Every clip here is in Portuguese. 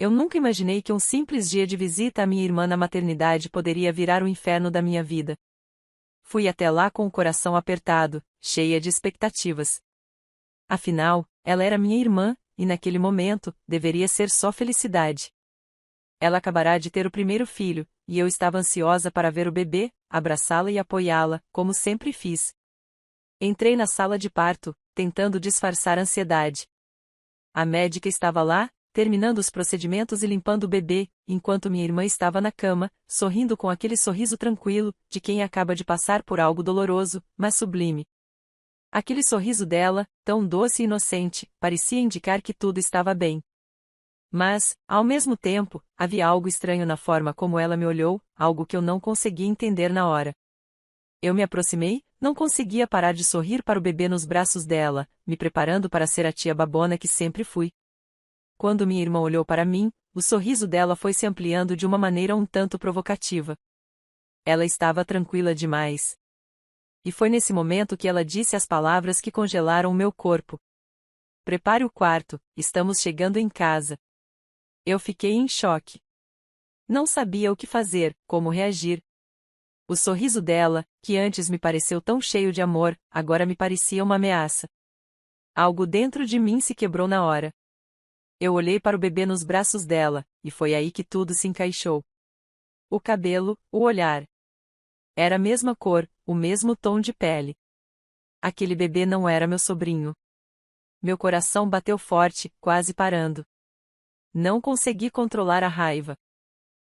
Eu nunca imaginei que um simples dia de visita à minha irmã na maternidade poderia virar o inferno da minha vida. Fui até lá com o coração apertado, cheia de expectativas. Afinal, ela era minha irmã, e naquele momento, deveria ser só felicidade. Ela acabará de ter o primeiro filho, e eu estava ansiosa para ver o bebê, abraçá-la e apoiá-la, como sempre fiz. Entrei na sala de parto, tentando disfarçar a ansiedade. A médica estava lá, terminando os procedimentos e limpando o bebê, enquanto minha irmã estava na cama, sorrindo com aquele sorriso tranquilo, de quem acaba de passar por algo doloroso, mas sublime. Aquele sorriso dela, tão doce e inocente, parecia indicar que tudo estava bem. Mas, ao mesmo tempo, havia algo estranho na forma como ela me olhou, algo que eu não conseguia entender na hora. Eu me aproximei, não conseguia parar de sorrir para o bebê nos braços dela, me preparando para ser a tia babona que sempre fui. Quando minha irmã olhou para mim, o sorriso dela foi se ampliando de uma maneira um tanto provocativa. Ela estava tranquila demais. E foi nesse momento que ela disse as palavras que congelaram o meu corpo. Prepare o quarto, estamos chegando em casa. Eu fiquei em choque. Não sabia o que fazer, como reagir. O sorriso dela, que antes me pareceu tão cheio de amor, agora me parecia uma ameaça. Algo dentro de mim se quebrou na hora. Eu olhei para o bebê nos braços dela, e foi aí que tudo se encaixou. O cabelo, o olhar. Era a mesma cor, o mesmo tom de pele. Aquele bebê não era meu sobrinho. Meu coração bateu forte, quase parando. Não consegui controlar a raiva.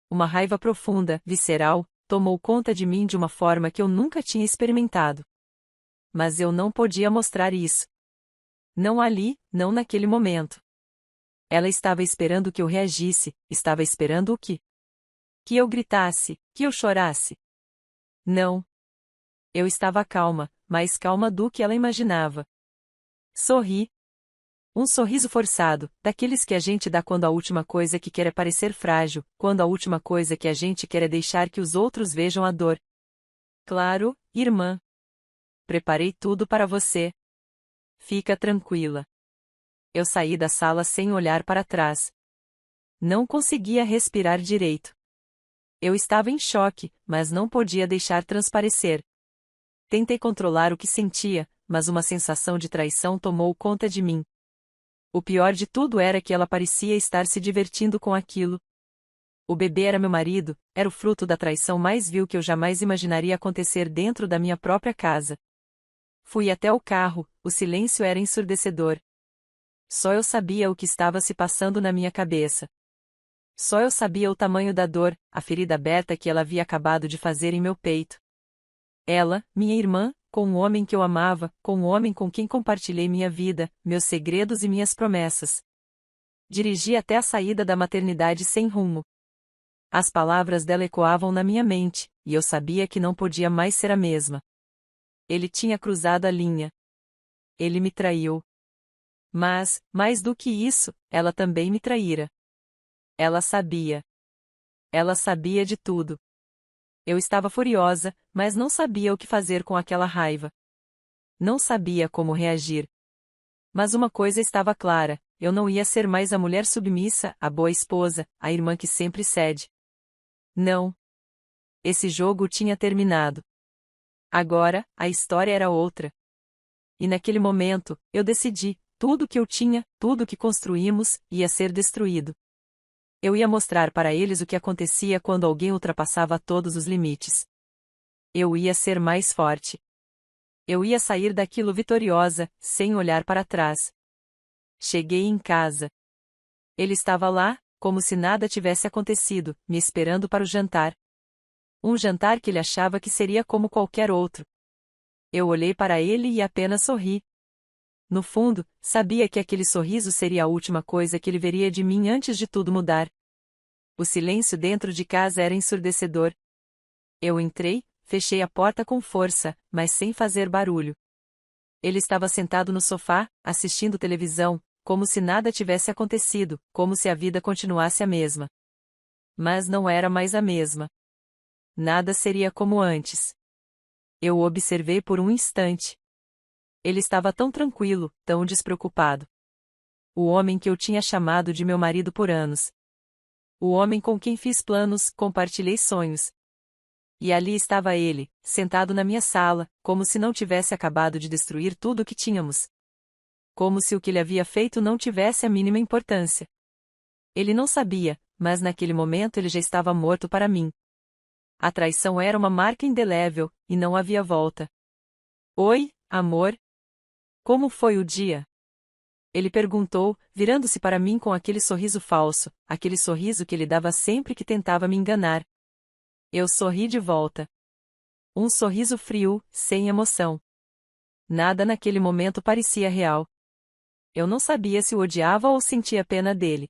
Uma raiva profunda, visceral, tomou conta de mim de uma forma que eu nunca tinha experimentado. Mas eu não podia mostrar isso. Não ali, não naquele momento. Ela estava esperando que eu reagisse, estava esperando o quê? Que eu gritasse, que eu chorasse. Não. Eu estava calma, mais calma do que ela imaginava. Sorri. Um sorriso forçado, daqueles que a gente dá quando a última coisa que quer é parecer frágil, quando a última coisa que a gente quer é deixar que os outros vejam a dor. Claro, irmã. Preparei tudo para você. Fica tranquila. Eu saí da sala sem olhar para trás. Não conseguia respirar direito. Eu estava em choque, mas não podia deixar transparecer. Tentei controlar o que sentia, mas uma sensação de traição tomou conta de mim. O pior de tudo era que ela parecia estar se divertindo com aquilo. O bebê era meu marido, era o fruto da traição mais vil que eu jamais imaginaria acontecer dentro da minha própria casa. Fui até o carro, o silêncio era ensurdecedor. Só eu sabia o que estava se passando na minha cabeça. Só eu sabia o tamanho da dor, a ferida aberta que ela havia acabado de fazer em meu peito. Ela, minha irmã, com o homem que eu amava, com o homem com quem compartilhei minha vida, meus segredos e minhas promessas. Dirigi até a saída da maternidade sem rumo. As palavras dela ecoavam na minha mente, e eu sabia que não podia mais ser a mesma. Ele tinha cruzado a linha. Ele me traiu. Mas, mais do que isso, ela também me traíra. Ela sabia. Ela sabia de tudo. Eu estava furiosa, mas não sabia o que fazer com aquela raiva. Não sabia como reagir. Mas uma coisa estava clara, eu não ia ser mais a mulher submissa, a boa esposa, a irmã que sempre cede. Não. Esse jogo tinha terminado. Agora, a história era outra. E naquele momento, eu decidi, tudo que eu tinha, tudo que construímos, ia ser destruído. Eu ia mostrar para eles o que acontecia quando alguém ultrapassava todos os limites. Eu ia ser mais forte. Eu ia sair daquilo vitoriosa, sem olhar para trás. Cheguei em casa. Ele estava lá, como se nada tivesse acontecido, me esperando para o jantar. Um jantar que ele achava que seria como qualquer outro. Eu olhei para ele e apenas sorri. No fundo, sabia que aquele sorriso seria a última coisa que ele veria de mim antes de tudo mudar. O silêncio dentro de casa era ensurdecedor. Eu entrei, fechei a porta com força, mas sem fazer barulho. Ele estava sentado no sofá, assistindo televisão, como se nada tivesse acontecido, como se a vida continuasse a mesma. Mas não era mais a mesma. Nada seria como antes. Eu o observei por um instante. Ele estava tão tranquilo, tão despreocupado. O homem que eu tinha chamado de meu marido por anos. O homem com quem fiz planos, compartilhei sonhos. E ali estava ele, sentado na minha sala, como se não tivesse acabado de destruir tudo o que tínhamos. Como se o que ele havia feito não tivesse a mínima importância. Ele não sabia, mas naquele momento ele já estava morto para mim. A traição era uma marca indelével, e não havia volta. Oi, amor? Como foi o dia? Ele perguntou, virando-se para mim com aquele sorriso falso, aquele sorriso que ele dava sempre que tentava me enganar. Eu sorri de volta. Um sorriso frio, sem emoção. Nada naquele momento parecia real. Eu não sabia se o odiava ou sentia pena dele.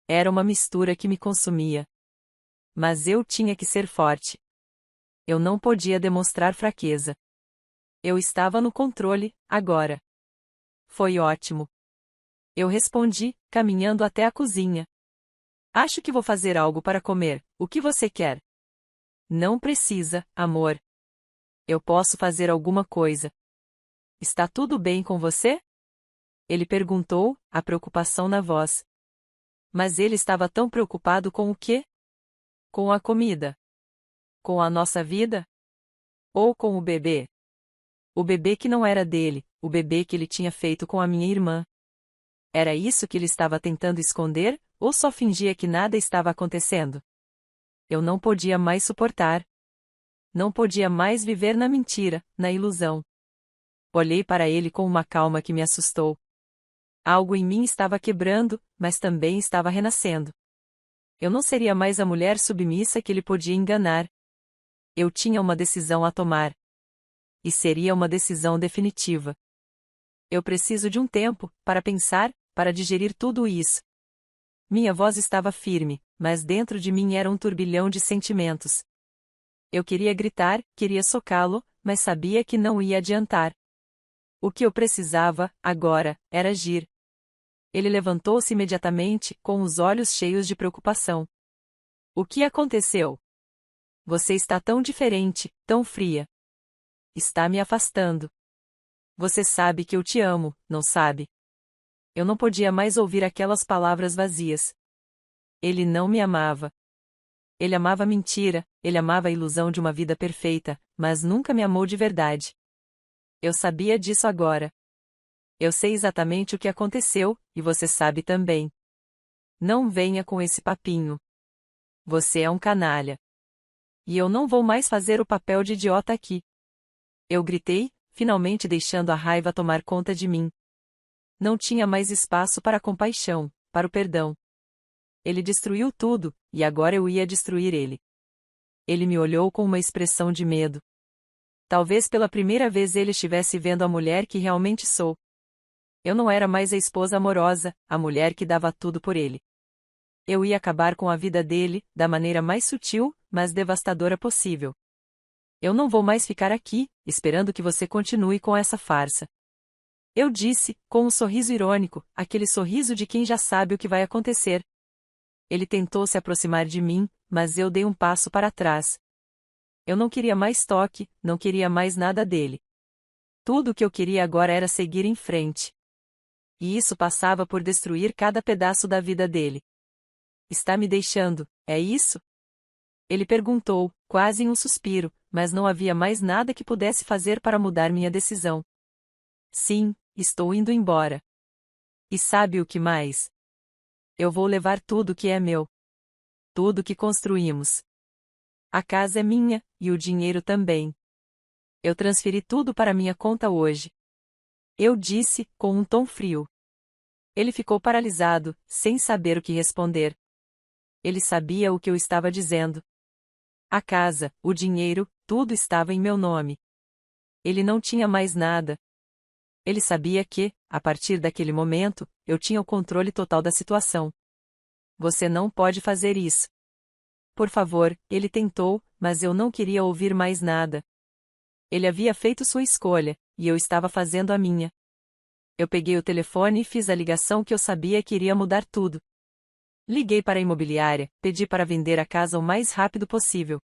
Era uma mistura que me consumia. Mas eu tinha que ser forte. Eu não podia demonstrar fraqueza. Eu estava no controle, agora. Foi ótimo. Eu respondi, caminhando até a cozinha. Acho que vou fazer algo para comer. O que você quer? Não precisa, amor. Eu posso fazer alguma coisa. Está tudo bem com você? Ele perguntou, a preocupação na voz. Mas ele estava tão preocupado com o quê? Com a comida? Com a nossa vida? Ou com o bebê? O bebê que não era dele, o bebê que ele tinha feito com a minha irmã. Era isso que ele estava tentando esconder, ou só fingia que nada estava acontecendo? Eu não podia mais suportar. Não podia mais viver na mentira, na ilusão. Olhei para ele com uma calma que me assustou. Algo em mim estava quebrando, mas também estava renascendo. Eu não seria mais a mulher submissa que ele podia enganar. Eu tinha uma decisão a tomar. E seria uma decisão definitiva. Eu preciso de um tempo, para pensar, para digerir tudo isso. Minha voz estava firme, mas dentro de mim era um turbilhão de sentimentos. Eu queria gritar, queria socá-lo, mas sabia que não ia adiantar. O que eu precisava, agora, era agir. Ele levantou-se imediatamente, com os olhos cheios de preocupação. O que aconteceu? Você está tão diferente, tão fria. Está me afastando. Você sabe que eu te amo, não sabe? Eu não podia mais ouvir aquelas palavras vazias. Ele não me amava. Ele amava a mentira, ele amava a ilusão de uma vida perfeita, mas nunca me amou de verdade. Eu sabia disso agora. Eu sei exatamente o que aconteceu, e você sabe também. Não venha com esse papinho. Você é um canalha. E eu não vou mais fazer o papel de idiota aqui. Eu gritei, finalmente deixando a raiva tomar conta de mim. Não tinha mais espaço para a compaixão, para o perdão. Ele destruiu tudo, e agora eu ia destruir ele. Ele me olhou com uma expressão de medo. Talvez pela primeira vez ele estivesse vendo a mulher que realmente sou. Eu não era mais a esposa amorosa, a mulher que dava tudo por ele. Eu ia acabar com a vida dele, da maneira mais sutil, mas devastadora possível. Eu não vou mais ficar aqui, esperando que você continue com essa farsa. Eu disse, com um sorriso irônico, aquele sorriso de quem já sabe o que vai acontecer. Ele tentou se aproximar de mim, mas eu dei um passo para trás. Eu não queria mais toque, não queria mais nada dele. Tudo o que eu queria agora era seguir em frente. E isso passava por destruir cada pedaço da vida dele. Está me deixando, é isso? Ele perguntou, quase em um suspiro, mas não havia mais nada que pudesse fazer para mudar minha decisão. Sim, estou indo embora. E sabe o que mais? Eu vou levar tudo que é meu. Tudo que construímos. A casa é minha, e o dinheiro também. Eu transferi tudo para minha conta hoje. Eu disse, com um tom frio. Ele ficou paralisado, sem saber o que responder. Ele sabia o que eu estava dizendo. A casa, o dinheiro, tudo estava em meu nome. Ele não tinha mais nada. Ele sabia que, a partir daquele momento, eu tinha o controle total da situação. Você não pode fazer isso. Por favor, ele tentou, mas eu não queria ouvir mais nada. Ele havia feito sua escolha, e eu estava fazendo a minha. Eu peguei o telefone e fiz a ligação que eu sabia que iria mudar tudo. Liguei para a imobiliária, pedi para vender a casa o mais rápido possível.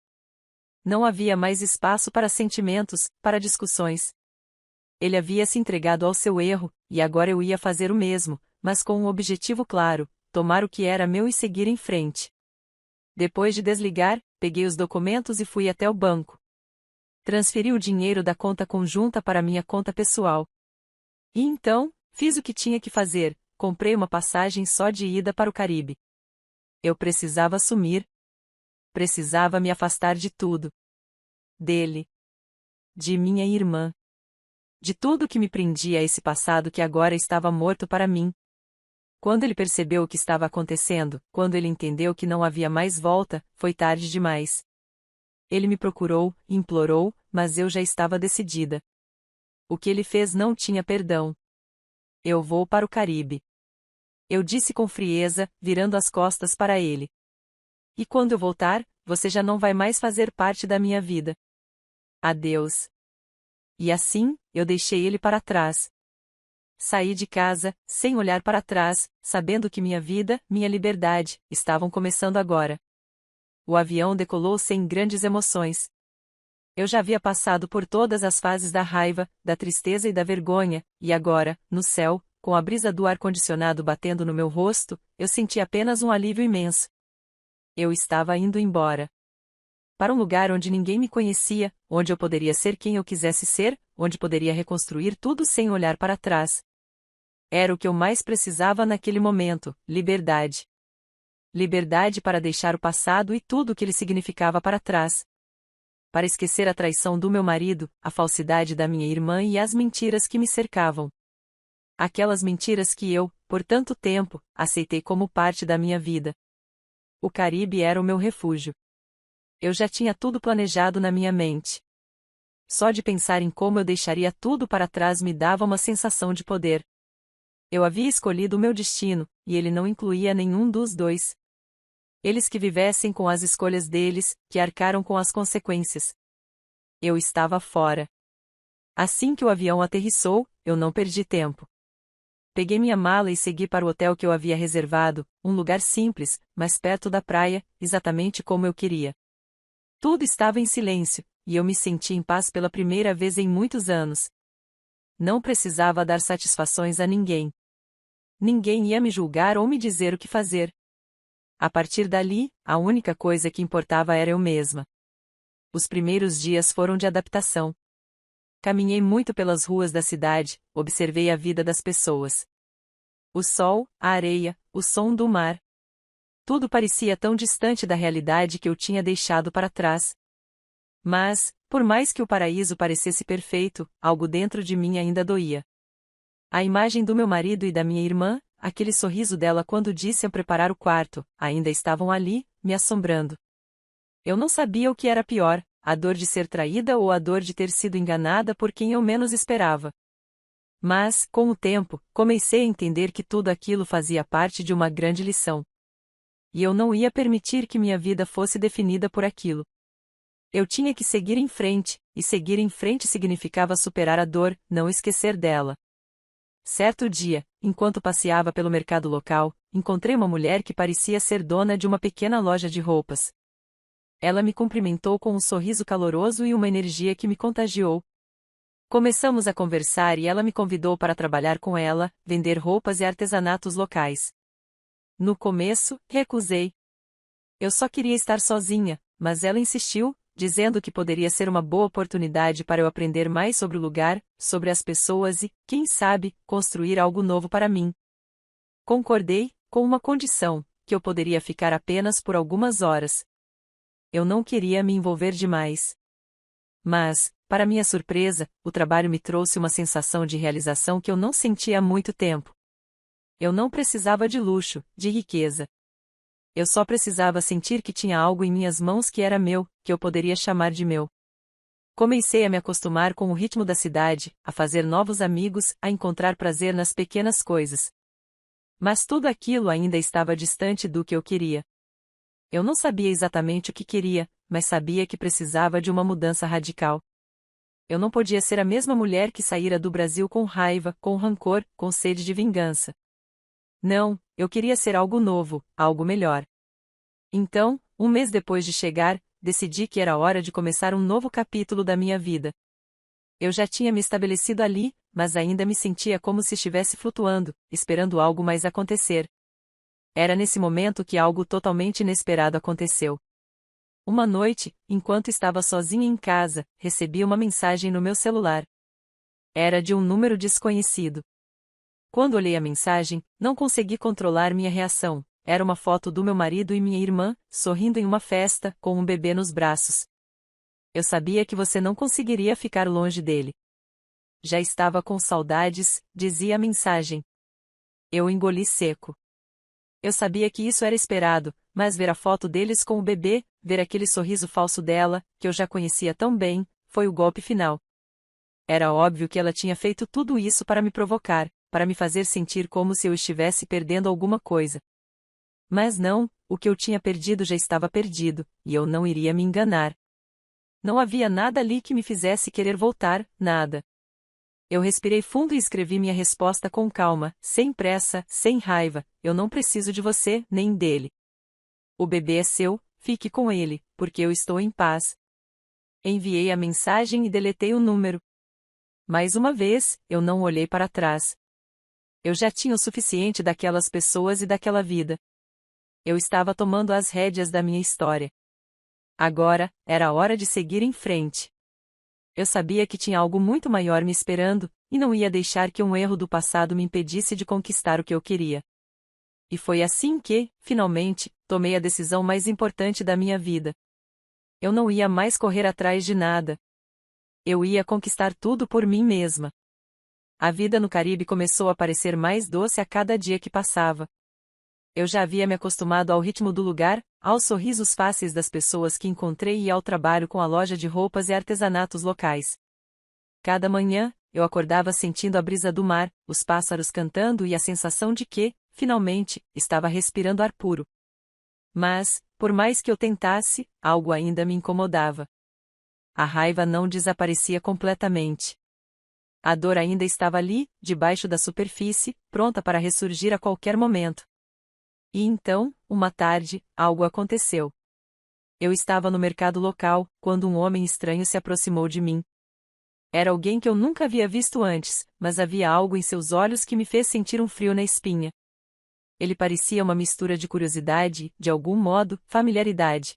Não havia mais espaço para sentimentos, para discussões. Ele havia se entregado ao seu erro, e agora eu ia fazer o mesmo, mas com um objetivo claro: tomar o que era meu e seguir em frente. Depois de desligar, peguei os documentos e fui até o banco. Transferi o dinheiro da conta conjunta para minha conta pessoal. E então, fiz o que tinha que fazer, comprei uma passagem só de ida para o Caribe. Eu precisava sumir. Precisava me afastar de tudo. Dele. De minha irmã. De tudo que me prendia a esse passado que agora estava morto para mim. Quando ele percebeu o que estava acontecendo, quando ele entendeu que não havia mais volta, foi tarde demais. Ele me procurou, implorou, mas eu já estava decidida. O que ele fez não tinha perdão. Eu vou para o Caribe. Eu disse com frieza, virando as costas para ele. E quando eu voltar, você já não vai mais fazer parte da minha vida. Adeus. E assim, eu deixei ele para trás. Saí de casa, sem olhar para trás, sabendo que minha vida, minha liberdade, estavam começando agora. O avião decolou sem grandes emoções. Eu já havia passado por todas as fases da raiva, da tristeza e da vergonha, e agora, no céu, com a brisa do ar-condicionado batendo no meu rosto, eu senti apenas um alívio imenso. Eu estava indo embora. Para um lugar onde ninguém me conhecia, onde eu poderia ser quem eu quisesse ser, onde poderia reconstruir tudo sem olhar para trás. Era o que eu mais precisava naquele momento, liberdade. Liberdade para deixar o passado e tudo o que ele significava para trás. Para esquecer a traição do meu marido, a falsidade da minha irmã e as mentiras que me cercavam. Aquelas mentiras que eu, por tanto tempo, aceitei como parte da minha vida. O Caribe era o meu refúgio. Eu já tinha tudo planejado na minha mente. Só de pensar em como eu deixaria tudo para trás me dava uma sensação de poder. Eu havia escolhido o meu destino, e ele não incluía nenhum dos dois. Eles que vivessem com as escolhas deles, que arcaram com as consequências. Eu estava fora. Assim que o avião aterrissou, eu não perdi tempo. Peguei minha mala e segui para o hotel que eu havia reservado, um lugar simples, mas perto da praia, exatamente como eu queria. Tudo estava em silêncio, e eu me senti em paz pela primeira vez em muitos anos. Não precisava dar satisfações a ninguém. Ninguém ia me julgar ou me dizer o que fazer. A partir dali, a única coisa que importava era eu mesma. Os primeiros dias foram de adaptação. Caminhei muito pelas ruas da cidade, observei a vida das pessoas. O sol, a areia, o som do mar. Tudo parecia tão distante da realidade que eu tinha deixado para trás. Mas, por mais que o paraíso parecesse perfeito, algo dentro de mim ainda doía. A imagem do meu marido e da minha irmã, aquele sorriso dela quando disse a preparar o quarto, ainda estavam ali, me assombrando. Eu não sabia o que era pior, a dor de ser traída ou a dor de ter sido enganada por quem eu menos esperava. Mas, com o tempo, comecei a entender que tudo aquilo fazia parte de uma grande lição. E eu não ia permitir que minha vida fosse definida por aquilo. Eu tinha que seguir em frente, e seguir em frente significava superar a dor, não esquecer dela. Certo dia, enquanto passeava pelo mercado local, encontrei uma mulher que parecia ser dona de uma pequena loja de roupas. Ela me cumprimentou com um sorriso caloroso e uma energia que me contagiou. Começamos a conversar e ela me convidou para trabalhar com ela, vender roupas e artesanatos locais. No começo, recusei. Eu só queria estar sozinha, mas ela insistiu, dizendo que poderia ser uma boa oportunidade para eu aprender mais sobre o lugar, sobre as pessoas e, quem sabe, construir algo novo para mim. Concordei, com uma condição, que eu poderia ficar apenas por algumas horas. Eu não queria me envolver demais. Mas, para minha surpresa, o trabalho me trouxe uma sensação de realização que eu não sentia há muito tempo. Eu não precisava de luxo, de riqueza. Eu só precisava sentir que tinha algo em minhas mãos que era meu, que eu poderia chamar de meu. Comecei a me acostumar com o ritmo da cidade, a fazer novos amigos, a encontrar prazer nas pequenas coisas. Mas tudo aquilo ainda estava distante do que eu queria. Eu não sabia exatamente o que queria, mas sabia que precisava de uma mudança radical. Eu não podia ser a mesma mulher que saíra do Brasil com raiva, com rancor, com sede de vingança. Não, eu queria ser algo novo, algo melhor. Então, um mês depois de chegar, decidi que era hora de começar um novo capítulo da minha vida. Eu já tinha me estabelecido ali, mas ainda me sentia como se estivesse flutuando, esperando algo mais acontecer. Era nesse momento que algo totalmente inesperado aconteceu. Uma noite, enquanto estava sozinha em casa, recebi uma mensagem no meu celular. Era de um número desconhecido. Quando olhei a mensagem, não consegui controlar minha reação. Era uma foto do meu marido e minha irmã, sorrindo em uma festa, com um bebê nos braços. Eu sabia que você não conseguiria ficar longe dele. Já estava com saudades, dizia a mensagem. Eu engoli seco. Eu sabia que isso era esperado, mas ver a foto deles com o bebê, ver aquele sorriso falso dela, que eu já conhecia tão bem, foi o golpe final. Era óbvio que ela tinha feito tudo isso para me provocar, para me fazer sentir como se eu estivesse perdendo alguma coisa. Mas não, o que eu tinha perdido já estava perdido, e eu não iria me enganar. Não havia nada ali que me fizesse querer voltar, nada. Eu respirei fundo e escrevi minha resposta com calma, sem pressa, sem raiva. Eu não preciso de você, nem dele. O bebê é seu, fique com ele, porque eu estou em paz. Enviei a mensagem e deletei o número. Mais uma vez, eu não olhei para trás. Eu já tinha o suficiente daquelas pessoas e daquela vida. Eu estava tomando as rédeas da minha história. Agora, era hora de seguir em frente. Eu sabia que tinha algo muito maior me esperando, e não ia deixar que um erro do passado me impedisse de conquistar o que eu queria. E foi assim que, finalmente, tomei a decisão mais importante da minha vida. Eu não ia mais correr atrás de nada. Eu ia conquistar tudo por mim mesma. A vida no Caribe começou a parecer mais doce a cada dia que passava. Eu já havia me acostumado ao ritmo do lugar, aos sorrisos fáceis das pessoas que encontrei e ao trabalho com a loja de roupas e artesanatos locais. Cada manhã, eu acordava sentindo a brisa do mar, os pássaros cantando e a sensação de que, finalmente, estava respirando ar puro. Mas, por mais que eu tentasse, algo ainda me incomodava. A raiva não desaparecia completamente. A dor ainda estava ali, debaixo da superfície, pronta para ressurgir a qualquer momento. E então, uma tarde, algo aconteceu. Eu estava no mercado local, quando um homem estranho se aproximou de mim. Era alguém que eu nunca havia visto antes, mas havia algo em seus olhos que me fez sentir um frio na espinha. Ele parecia uma mistura de curiosidade, de algum modo, familiaridade.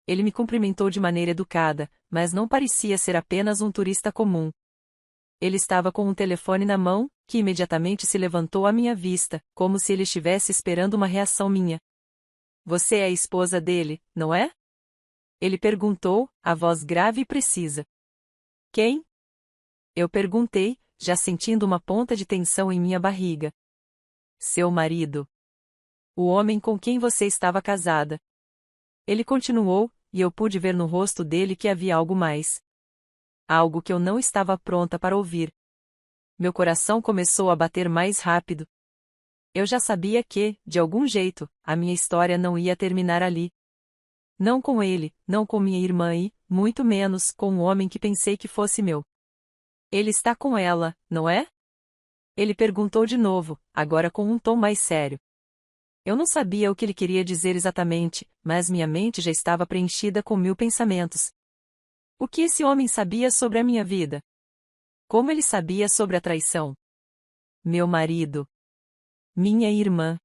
Ele me cumprimentou de maneira educada, mas não parecia ser apenas um turista comum. Ele estava com um telefone na mão, que imediatamente se levantou à minha vista, como se ele estivesse esperando uma reação minha. Você é a esposa dele, não é? Ele perguntou, a voz grave e precisa. Quem? Eu perguntei, já sentindo uma ponta de tensão em minha barriga. Seu marido. O homem com quem você estava casada. Ele continuou, e eu pude ver no rosto dele que havia algo mais. Algo que eu não estava pronta para ouvir. Meu coração começou a bater mais rápido. Eu já sabia que, de algum jeito, a minha história não ia terminar ali. Não com ele, não com minha irmã e, muito menos, com o homem que pensei que fosse meu. Ele está com ela, não é? Ele perguntou de novo, agora com um tom mais sério. Eu não sabia o que ele queria dizer exatamente, mas minha mente já estava preenchida com 1000 pensamentos. O que esse homem sabia sobre a minha vida? Como ele sabia sobre a traição? Meu marido. Minha irmã.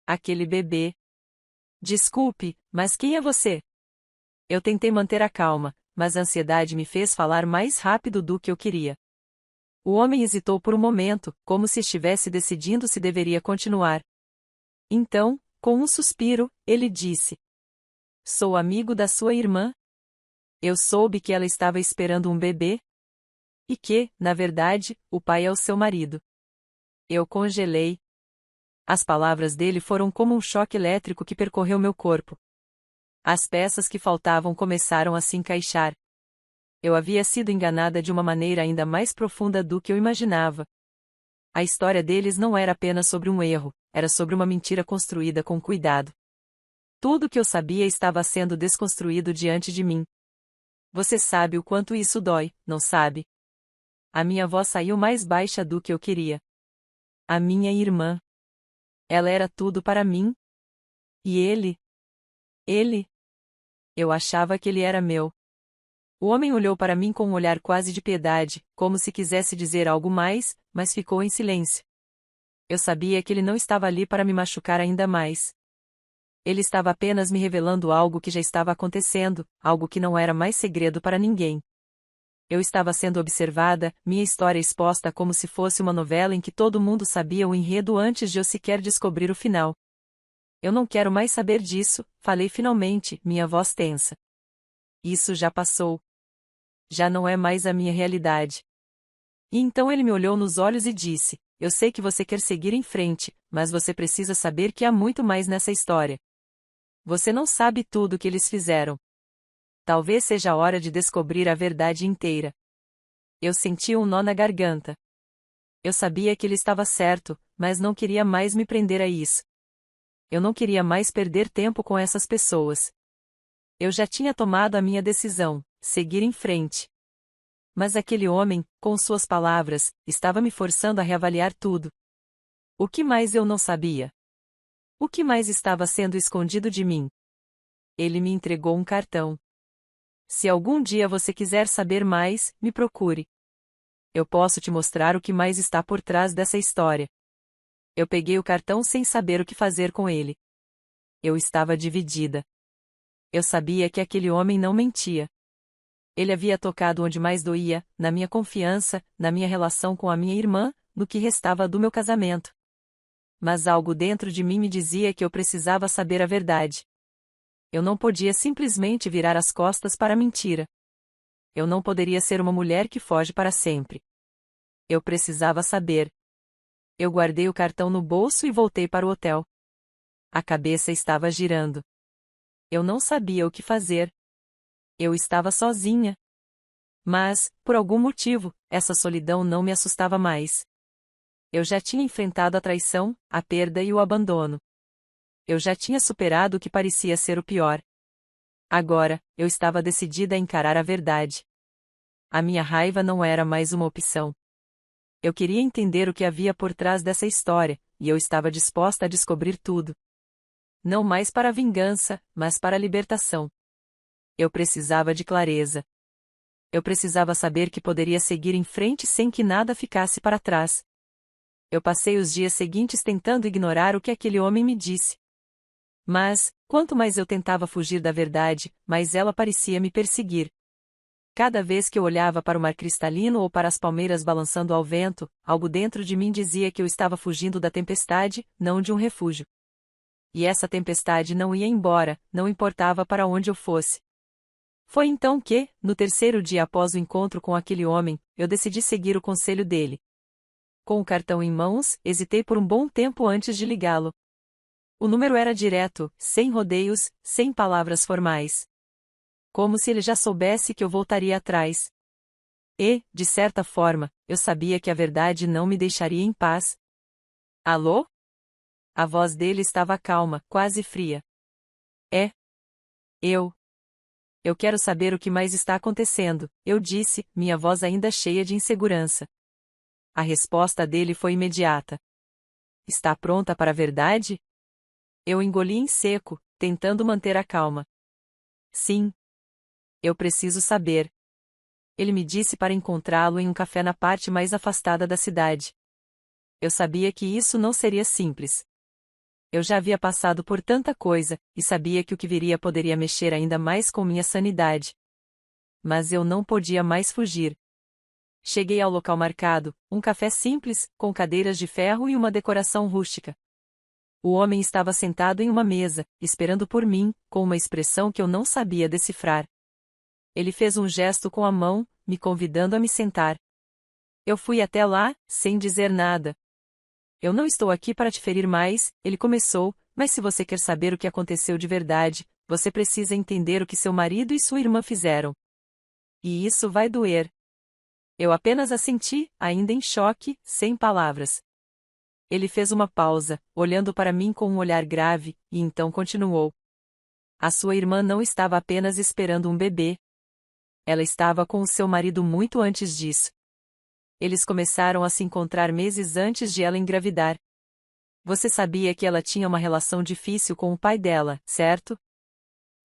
Aquele bebê. Desculpe, mas quem é você? Eu tentei manter a calma, mas a ansiedade me fez falar mais rápido do que eu queria. O homem hesitou por um momento, como se estivesse decidindo se deveria continuar. Então, com um suspiro, ele disse: Sou amigo da sua irmã? Eu soube que ela estava esperando um bebê? E que, na verdade, o pai é o seu marido. Eu congelei. As palavras dele foram como um choque elétrico que percorreu meu corpo. As peças que faltavam começaram a se encaixar. Eu havia sido enganada de uma maneira ainda mais profunda do que eu imaginava. A história deles não era apenas sobre um erro, era sobre uma mentira construída com cuidado. Tudo o que eu sabia estava sendo desconstruído diante de mim. Você sabe o quanto isso dói, não sabe? A minha voz saiu mais baixa do que eu queria. A minha irmã. Ela era tudo para mim. E ele? Ele? Eu achava que ele era meu. O homem olhou para mim com um olhar quase de piedade, como se quisesse dizer algo mais, mas ficou em silêncio. Eu sabia que ele não estava ali para me machucar ainda mais. Ele estava apenas me revelando algo que já estava acontecendo, algo que não era mais segredo para ninguém. Eu estava sendo observada, minha história exposta como se fosse uma novela em que todo mundo sabia o enredo antes de eu sequer descobrir o final. Eu não quero mais saber disso, falei finalmente, minha voz tensa. Isso já passou. Já não é mais a minha realidade. E então ele me olhou nos olhos e disse: Eu sei que você quer seguir em frente, mas você precisa saber que há muito mais nessa história. Você não sabe tudo o que eles fizeram. Talvez seja a hora de descobrir a verdade inteira. Eu senti um nó na garganta. Eu sabia que ele estava certo, mas não queria mais me prender a isso. Eu não queria mais perder tempo com essas pessoas. Eu já tinha tomado a minha decisão, seguir em frente. Mas aquele homem, com suas palavras, estava me forçando a reavaliar tudo. O que mais eu não sabia? O que mais estava sendo escondido de mim? Ele me entregou um cartão. Se algum dia você quiser saber mais, me procure. Eu posso te mostrar o que mais está por trás dessa história. Eu peguei o cartão sem saber o que fazer com ele. Eu estava dividida. Eu sabia que aquele homem não mentia. Ele havia tocado onde mais doía, na minha confiança, na minha relação com a minha irmã, no que restava do meu casamento. Mas algo dentro de mim me dizia que eu precisava saber a verdade. Eu não podia simplesmente virar as costas para a mentira. Eu não poderia ser uma mulher que foge para sempre. Eu precisava saber. Eu guardei o cartão no bolso e voltei para o hotel. A cabeça estava girando. Eu não sabia o que fazer. Eu estava sozinha. Mas, por algum motivo, essa solidão não me assustava mais. Eu já tinha enfrentado a traição, a perda e o abandono. Eu já tinha superado o que parecia ser o pior. Agora, eu estava decidida a encarar a verdade. A minha raiva não era mais uma opção. Eu queria entender o que havia por trás dessa história, e eu estava disposta a descobrir tudo. Não mais para a vingança, mas para a libertação. Eu precisava de clareza. Eu precisava saber que poderia seguir em frente sem que nada ficasse para trás. Eu passei os dias seguintes tentando ignorar o que aquele homem me disse. Mas, quanto mais eu tentava fugir da verdade, mais ela parecia me perseguir. Cada vez que eu olhava para o mar cristalino ou para as palmeiras balançando ao vento, algo dentro de mim dizia que eu estava fugindo da tempestade, não de um refúgio. E essa tempestade não ia embora, não importava para onde eu fosse. Foi então que, no terceiro dia após o encontro com aquele homem, eu decidi seguir o conselho dele. Com o cartão em mãos, hesitei por um bom tempo antes de ligá-lo. O número era direto, sem rodeios, sem palavras formais. Como se ele já soubesse que eu voltaria atrás. E, de certa forma, eu sabia que a verdade não me deixaria em paz. Alô? A voz dele estava calma, quase fria. É. Eu. Eu quero saber o que mais está acontecendo, eu disse, minha voz ainda cheia de insegurança. A resposta dele foi imediata. Está pronta para a verdade? Eu engoli em seco, tentando manter a calma. Sim. Eu preciso saber. Ele me disse para encontrá-lo em um café na parte mais afastada da cidade. Eu sabia que isso não seria simples. Eu já havia passado por tanta coisa, e sabia que o que viria poderia mexer ainda mais com minha sanidade. Mas eu não podia mais fugir. Cheguei ao local marcado, um café simples, com cadeiras de ferro e uma decoração rústica. O homem estava sentado em uma mesa, esperando por mim, com uma expressão que eu não sabia decifrar. Ele fez um gesto com a mão, me convidando a me sentar. Eu fui até lá, sem dizer nada. Eu não estou aqui para te ferir mais, ele começou, mas se você quer saber o que aconteceu de verdade, você precisa entender o que seu marido e sua irmã fizeram. E isso vai doer. Eu apenas assenti, ainda em choque, sem palavras. Ele fez uma pausa, olhando para mim com um olhar grave, e então continuou. A sua irmã não estava apenas esperando um bebê. Ela estava com o seu marido muito antes disso. Eles começaram a se encontrar meses antes de ela engravidar. Você sabia que ela tinha uma relação difícil com o pai dela, certo?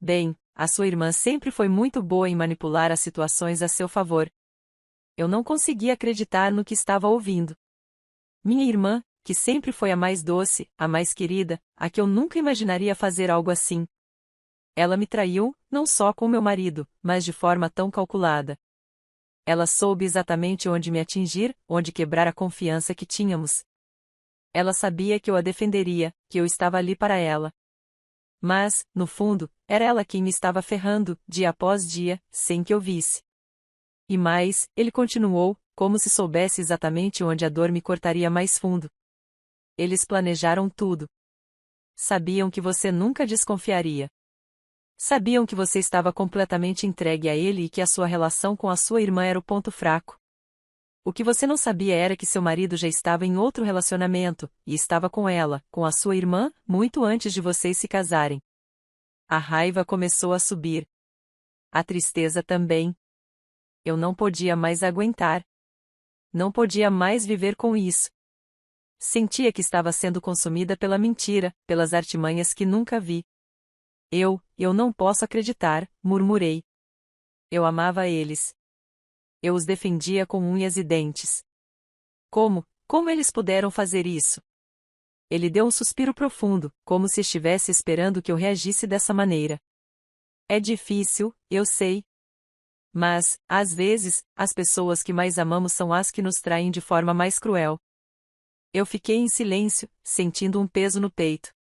Bem, a sua irmã sempre foi muito boa em manipular as situações a seu favor. Eu não conseguia acreditar no que estava ouvindo. Minha irmã, que sempre foi a mais doce, a mais querida, a que eu nunca imaginaria fazer algo assim. Ela me traiu, não só com meu marido, mas de forma tão calculada. Ela soube exatamente onde me atingir, onde quebrar a confiança que tínhamos. Ela sabia que eu a defenderia, que eu estava ali para ela. Mas, no fundo, era ela quem me estava ferrando, dia após dia, sem que eu visse. E mais, ele continuou, como se soubesse exatamente onde a dor me cortaria mais fundo. Eles planejaram tudo. Sabiam que você nunca desconfiaria. Sabiam que você estava completamente entregue a ele e que a sua relação com a sua irmã era o ponto fraco. O que você não sabia era que seu marido já estava em outro relacionamento, e estava com ela, com a sua irmã, muito antes de vocês se casarem. A raiva começou a subir. A tristeza também. Eu não podia mais aguentar. Não podia mais viver com isso. Sentia que estava sendo consumida pela mentira, pelas artimanhas que nunca vi. Eu não posso acreditar, murmurei. Eu amava eles. Eu os defendia com unhas e dentes. Como eles puderam fazer isso? Ele deu um suspiro profundo, como se estivesse esperando que eu reagisse dessa maneira. É difícil, eu sei. Mas, às vezes, as pessoas que mais amamos são as que nos traem de forma mais cruel. Eu fiquei em silêncio, sentindo um peso no peito.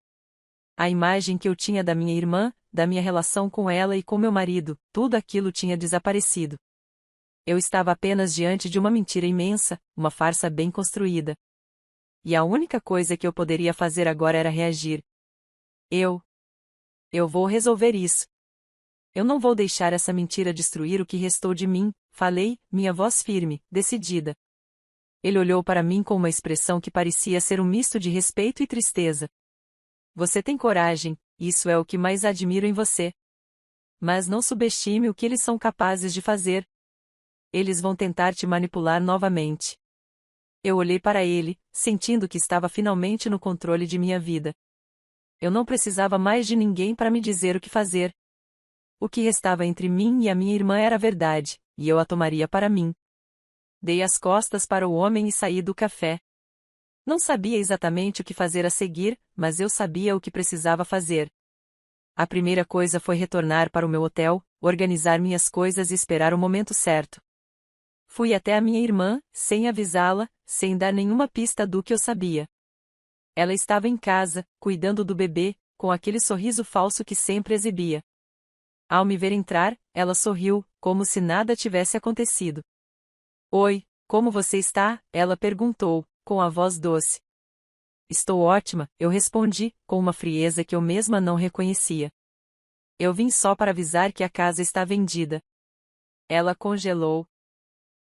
A imagem que eu tinha da minha irmã, da minha relação com ela e com meu marido, tudo aquilo tinha desaparecido. Eu estava apenas diante de uma mentira imensa, uma farsa bem construída. E a única coisa que eu poderia fazer agora era reagir. Eu vou resolver isso. Eu não vou deixar essa mentira destruir o que restou de mim, falei, minha voz firme, decidida. Ele olhou para mim com uma expressão que parecia ser um misto de respeito e tristeza. Você tem coragem, isso é o que mais admiro em você. Mas não subestime o que eles são capazes de fazer. Eles vão tentar te manipular novamente. Eu olhei para ele, sentindo que estava finalmente no controle de minha vida. Eu não precisava mais de ninguém para me dizer o que fazer. O que restava entre mim e a minha irmã era a verdade, e eu a tomaria para mim. Dei as costas para o homem e saí do café. Não sabia exatamente o que fazer a seguir, mas eu sabia o que precisava fazer. A primeira coisa foi retornar para o meu hotel, organizar minhas coisas e esperar o momento certo. Fui até a minha irmã, sem avisá-la, sem dar nenhuma pista do que eu sabia. Ela estava em casa, cuidando do bebê, com aquele sorriso falso que sempre exibia. Ao me ver entrar, ela sorriu, como se nada tivesse acontecido. Oi, como você está? Ela perguntou, com a voz doce. Estou ótima, eu respondi, com uma frieza que eu mesma não reconhecia. Eu vim só para avisar que a casa está vendida. Ela congelou.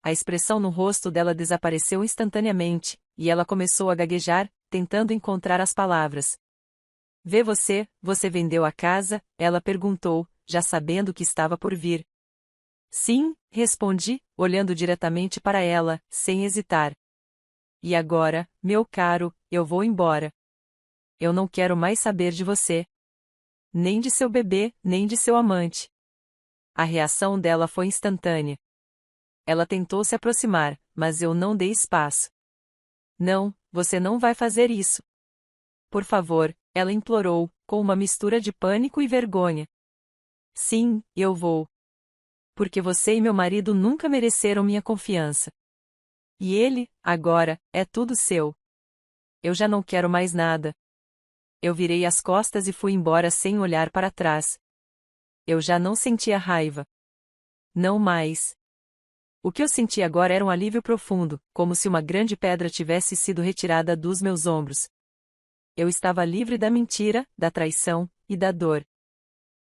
A expressão no rosto dela desapareceu instantaneamente, e ela começou a gaguejar, tentando encontrar as palavras. Você vendeu a casa? Ela perguntou, já sabendo que estava por vir. Sim, respondi, olhando diretamente para ela, sem hesitar. E agora, meu caro, eu vou embora. Eu não quero mais saber de você. Nem de seu bebê, nem de seu amante. A reação dela foi instantânea. Ela tentou se aproximar, mas eu não dei espaço. Não, você não vai fazer isso. Por favor, ela implorou, com uma mistura de pânico e vergonha. Sim, eu vou. Porque você e meu marido nunca mereceram minha confiança. E ele, agora, é tudo seu. Eu já não quero mais nada. Eu virei as costas e fui embora sem olhar para trás. Eu já não sentia raiva. Não mais. O que eu senti agora era um alívio profundo, como se uma grande pedra tivesse sido retirada dos meus ombros. Eu estava livre da mentira, da traição e da dor.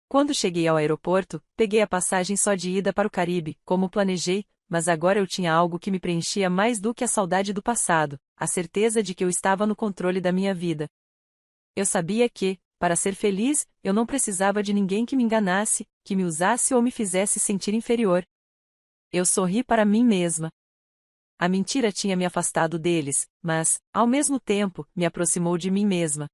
Quando cheguei ao aeroporto, peguei a passagem só de ida para o Caribe, como planejei, mas agora eu tinha algo que me preenchia mais do que a saudade do passado, a certeza de que eu estava no controle da minha vida. Eu sabia que, para ser feliz, eu não precisava de ninguém que me enganasse, que me usasse ou me fizesse sentir inferior. Eu sorri para mim mesma. A mentira tinha me afastado deles, mas, ao mesmo tempo, me aproximou de mim mesma.